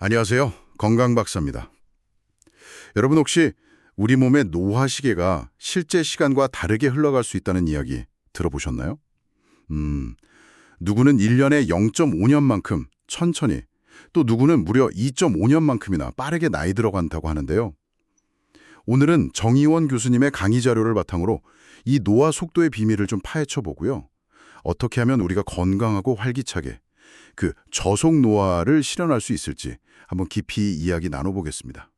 안녕하세요. 건강박사입니다. 여러분 혹시 우리 몸의 노화 시계가 실제 시간과 다르게 흘러갈 수 있다는 이야기 들어보셨나요? 누구는 1년에 0.5년만큼 천천히, 또 누구는 무려 2.5년만큼이나 빠르게 나이 들어간다고 하는데요. 오늘은 정의원 교수님의 강의 자료를 바탕으로 이 노화 속도의 비밀을 좀 파헤쳐 보고요. 어떻게 하면 우리가 건강하고 활기차게 그 저속 노화를 실현할 수 있을지 한번 깊이 이야기 나눠보겠습니다.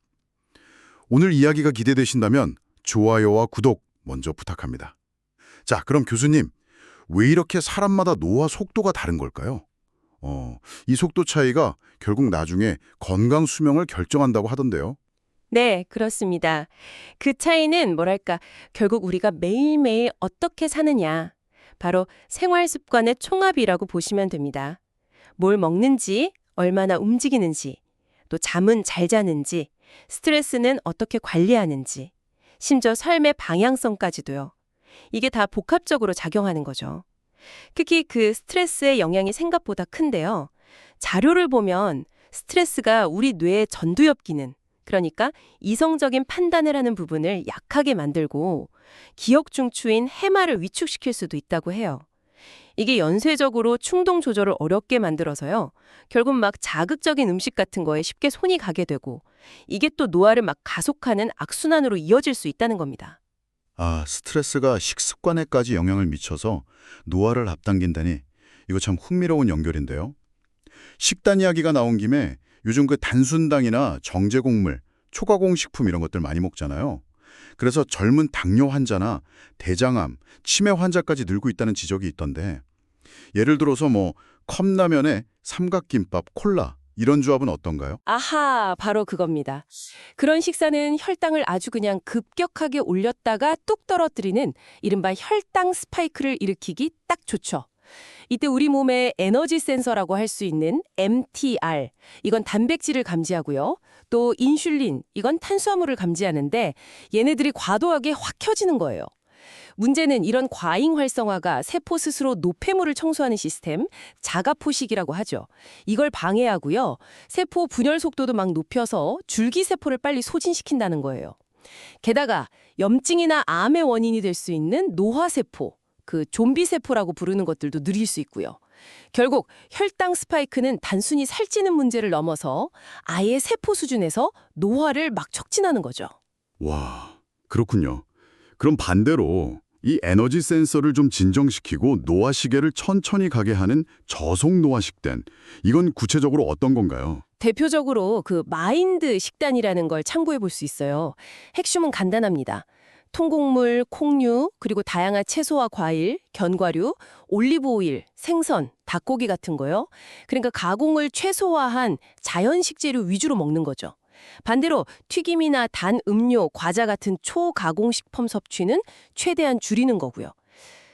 오늘 이야기가 기대되신다면 좋아요와 구독 먼저 부탁합니다. 자, 그럼 교수님, 왜 이렇게 사람마다 노화 속도가 다른 걸까요? 이 속도 차이가 결국 나중에 건강 수명을 결정한다고 하던데요. 네, 그렇습니다. 그 차이는 뭐랄까, 결국 우리가 매일매일 어떻게 사느냐, 바로 생활 습관의 총합이라고 보시면 됩니다. 뭘 먹는지, 얼마나 움직이는지, 또 잠은 잘 자는지, 스트레스는 어떻게 관리하는지, 심지어 삶의 방향성까지도요. 이게 다 복합적으로 작용하는 거죠. 특히 그 스트레스의 영향이 생각보다 큰데요. 자료를 보면 스트레스가 우리 뇌의 전두엽 기능, 그러니까 이성적인 판단을 하는 부분을 약하게 만들고 기억 중추인 해마를 위축시킬 수도 있다고 해요. 이게 연쇄적으로 충동 조절을 어렵게 만들어서요. 결국 막 자극적인 음식 같은 거에 쉽게 손이 가게 되고 이게 또 노화를 막 가속하는 악순환으로 이어질 수 있다는 겁니다. 스트레스가 식습관에까지 영향을 미쳐서 노화를 앞당긴다니 이거 참 흥미로운 연결인데요. 식단 이야기가 나온 김에 요즘 그 단순당이나 정제곡물, 초가공 식품 이런 것들 많이 먹잖아요. 그래서 젊은 당뇨 환자나 대장암, 치매 환자까지 늘고 있다는 지적이 있던데 예를 들어서 컵라면에 삼각김밥, 콜라 이런 조합은 어떤가요? 아하, 바로 그겁니다. 그런 식사는 혈당을 아주 그냥 급격하게 올렸다가 뚝 떨어뜨리는 이른바 혈당 스파이크를 일으키기 딱 좋죠. 이때 우리 몸의 에너지 센서라고 할 수 있는 mTR, 이건 단백질을 감지하고요. 또 인슐린, 이건 탄수화물을 감지하는데 얘네들이 과도하게 확 켜지는 거예요. 문제는 이런 과잉 활성화가 세포 스스로 노폐물을 청소하는 시스템, 자가포식이라고 하죠. 이걸 방해하고요. 세포 분열 속도도 막 높여서 줄기세포를 빨리 소진시킨다는 거예요. 게다가 염증이나 암의 원인이 될 수 있는 노화세포, 그 좀비세포라고 부르는 것들도 느릴 수 있고요. 결국 혈당 스파이크는 단순히 살찌는 문제를 넘어서 아예 세포 수준에서 노화를 막 촉진하는 거죠. 와, 그렇군요. 그럼 반대로 이 에너지 센서를 좀 진정시키고 노화 시계를 천천히 가게 하는 저속 노화 식단, 이건 구체적으로 어떤 건가요? 대표적으로 그 마인드 식단이라는 걸 참고해 볼 수 있어요. 핵심은 간단합니다. 통곡물, 콩류, 그리고 다양한 채소와 과일, 견과류, 올리브 오일, 생선, 닭고기 같은 거요. 그러니까 가공을 최소화한 자연 식재료 위주로 먹는 거죠. 반대로 튀김이나 단 음료, 과자 같은 초가공식품 섭취는 최대한 줄이는 거고요.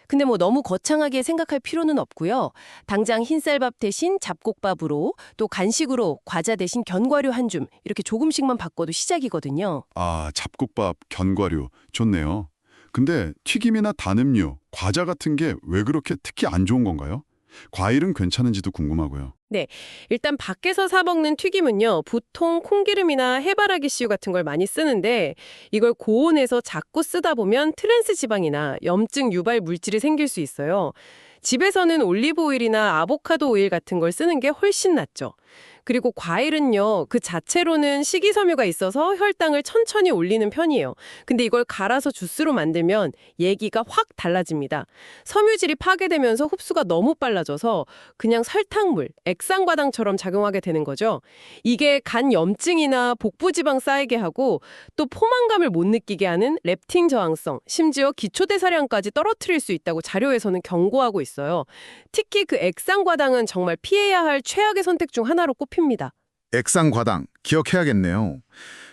근데 너무 거창하게 생각할 필요는 없고요. 당장 흰쌀밥 대신 잡곡밥으로 또 간식으로 과자 대신 견과류 한 줌 이렇게 조금씩만 바꿔도 시작이거든요. 잡곡밥, 견과류 좋네요. 근데 튀김이나 단음료, 과자 같은 게 왜 그렇게 특히 안 좋은 건가요? 과일은 괜찮은지도 궁금하고요. 네, 일단 밖에서 사 먹는 튀김은요, 보통 콩기름이나 해바라기 씨유 같은 걸 많이 쓰는데 이걸 고온에서 자꾸 쓰다 보면 트랜스 지방이나 염증 유발 물질이 생길 수 있어요. 집에서는 올리브 오일이나 아보카도 오일 같은 걸 쓰는 게 훨씬 낫죠. 그리고 과일은요, 그 자체로는 식이섬유가 있어서 혈당을 천천히 올리는 편이에요. 근데 이걸 갈아서 주스로 만들면 얘기가 확 달라집니다. 섬유질이 파괴되면서 흡수가 너무 빨라져서 그냥 설탕물, 액상과당처럼 작용하게 되는 거죠. 이게 간 염증이나 복부지방 쌓이게 하고 또 포만감을 못 느끼게 하는 렙틴 저항성, 심지어 기초대사량까지 떨어뜨릴 수 있다고 자료에서는 경고하고 있어요. 특히 그 액상과당은 정말 피해야 할 최악의 선택 중 하나로 꼽힙니다. 액상과당 기억해야겠네요.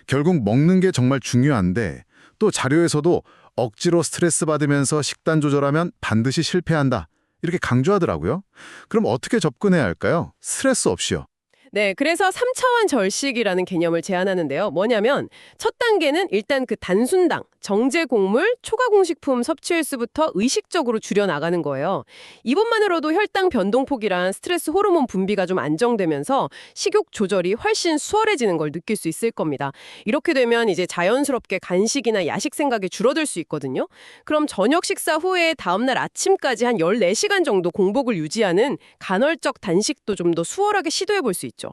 결국 먹는 게 정말 중요한데 또 자료에서도 억지로 스트레스 받으면서 식단 조절하면 반드시 실패한다. 이렇게 강조하더라고요. 그럼 어떻게 접근해야 할까요? 스트레스 없이요. 네, 그래서 3차원 절식이라는 개념을 제안하는데요. 뭐냐면 첫 단계는 일단 그 단순당, 정제 곡물, 초가공식품 섭취 횟수부터 의식적으로 줄여 나가는 거예요. 이것만으로도 혈당 변동폭이란 스트레스 호르몬 분비가 좀 안정되면서 식욕 조절이 훨씬 수월해지는 걸 느낄 수 있을 겁니다. 이렇게 되면 이제 자연스럽게 간식이나 야식 생각이 줄어들 수 있거든요. 그럼 저녁 식사 후에 다음날 아침까지 한 14시간 정도 공복을 유지하는 간헐적 단식도 좀 더 수월하게 시도해 볼 수 있죠.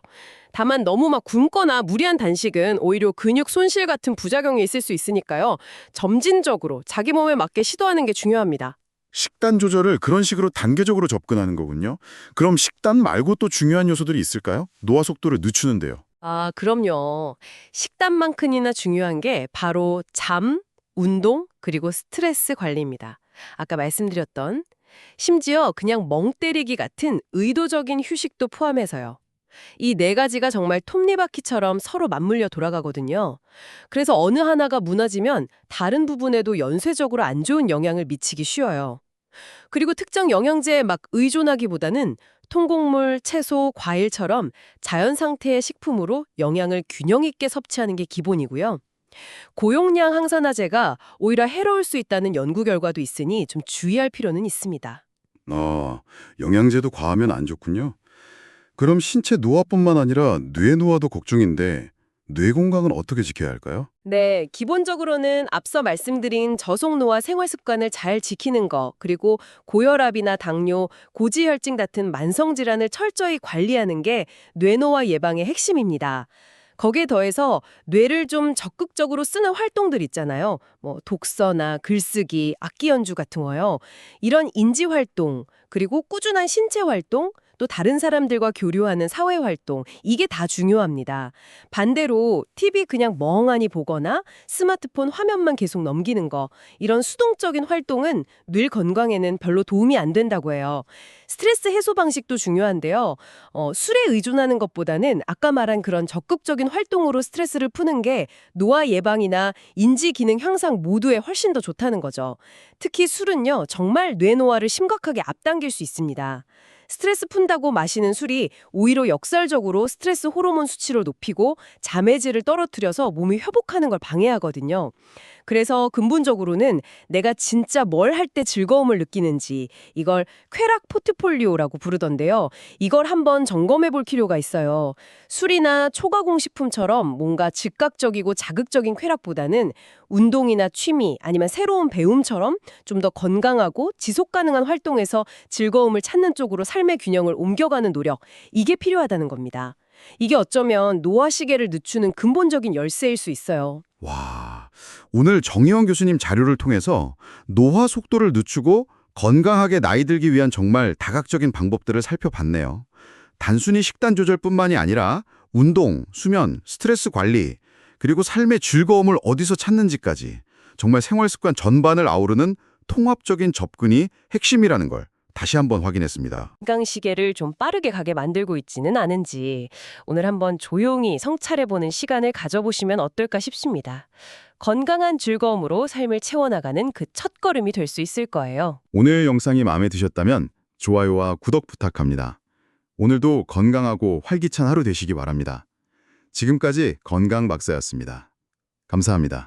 다만 너무 막 굶거나 무리한 단식은 오히려 근육 손실 같은 부작용이 있을 수 있으니까요. 점진적으로 자기 몸에 맞게 시도하는 게 중요합니다. 식단 조절을 그런 식으로 단계적으로 접근하는 거군요. 그럼 식단 말고 또 중요한 요소들이 있을까요? 노화 속도를 늦추는데요. 아, 그럼요. 식단만큼이나 중요한 게 바로 잠, 운동, 그리고 스트레스 관리입니다. 아까 말씀드렸던 심지어 그냥 멍 때리기 같은 의도적인 휴식도 포함해서요. 이 네 가지가 정말 톱니바퀴처럼 서로 맞물려 돌아가거든요. 그래서 어느 하나가 무너지면 다른 부분에도 연쇄적으로 안 좋은 영향을 미치기 쉬워요. 그리고 특정 영양제에 막 의존하기보다는 통곡물, 채소, 과일처럼 자연 상태의 식품으로 영양을 균형 있게 섭취하는 게 기본이고요. 고용량 항산화제가 오히려 해로울 수 있다는 연구 결과도 있으니 좀 주의할 필요는 있습니다. 영양제도 과하면 안 좋군요. 그럼 신체 노화뿐만 아니라 뇌 노화도 걱정인데 뇌 건강은 어떻게 지켜야 할까요? 네, 기본적으로는 앞서 말씀드린 저속노화 생활 습관을 잘 지키는 거, 그리고 고혈압이나 당뇨, 고지혈증 같은 만성 질환을 철저히 관리하는 게 뇌노화 예방의 핵심입니다. 거기에 더해서 뇌를 좀 적극적으로 쓰는 활동들 있잖아요. 뭐 독서나 글쓰기, 악기 연주 같은 거요. 이런 인지 활동, 그리고 꾸준한 신체 활동, 또 다른 사람들과 교류하는 사회 활동, 이게 다 중요합니다. 반대로 TV 그냥 멍하니 보거나 스마트폰 화면만 계속 넘기는 거, 이런 수동적인 활동은 뇌 건강에는 별로 도움이 안 된다고 해요. 스트레스 해소 방식도 중요한데요. 술에 의존하는 것보다는 아까 말한 그런 적극적인 활동으로 스트레스를 푸는 게 노화 예방이나 인지 기능 향상 모두에 훨씬 더 좋다는 거죠. 특히 술은요, 정말 뇌 노화를 심각하게 앞당길 수 있습니다. 스트레스 푼다고 마시는 술이 오히려 역설적으로 스트레스 호르몬 수치를 높이고 잠의 질을 떨어뜨려서 몸이 회복하는 걸 방해하거든요. 그래서 근본적으로는 내가 진짜 뭘 할 때 즐거움을 느끼는지, 이걸 쾌락 포트폴리오라고 부르던데요. 이걸 한번 점검해 볼 필요가 있어요. 술이나 초가공식품처럼 뭔가 즉각적이고 자극적인 쾌락보다는 운동이나 취미 아니면 새로운 배움처럼 좀 더 건강하고 지속 가능한 활동에서 즐거움을 찾는 쪽으로 삶의 균형을 옮겨가는 노력, 이게 필요하다는 겁니다. 이게 어쩌면 노화 시계를 늦추는 근본적인 열쇠일 수 있어요. 와, 오늘 정의원 교수님 자료를 통해서 노화 속도를 늦추고 건강하게 나이 들기 위한 정말 다각적인 방법들을 살펴봤네요. 단순히 식단 조절뿐만이 아니라 운동, 수면, 스트레스 관리, 그리고 삶의 즐거움을 어디서 찾는지까지 정말 생활 습관 전반을 아우르는 통합적인 접근이 핵심이라는 걸 다시 한번 확인했습니다. 건강 시계를 좀 빠르게 가게 만들고 있지는 않은지 오늘 한번 조용히 성찰해보는 시간을 가져보시면 어떨까 싶습니다. 건강한 즐거움으로 삶을 채워나가는 그 첫걸음이 될 수 있을 거예요. 오늘 영상이 마음에 드셨다면 좋아요와 구독 부탁합니다. 오늘도 건강하고 활기찬 하루 되시기 바랍니다. 지금까지 건강 박사였습니다. 감사합니다.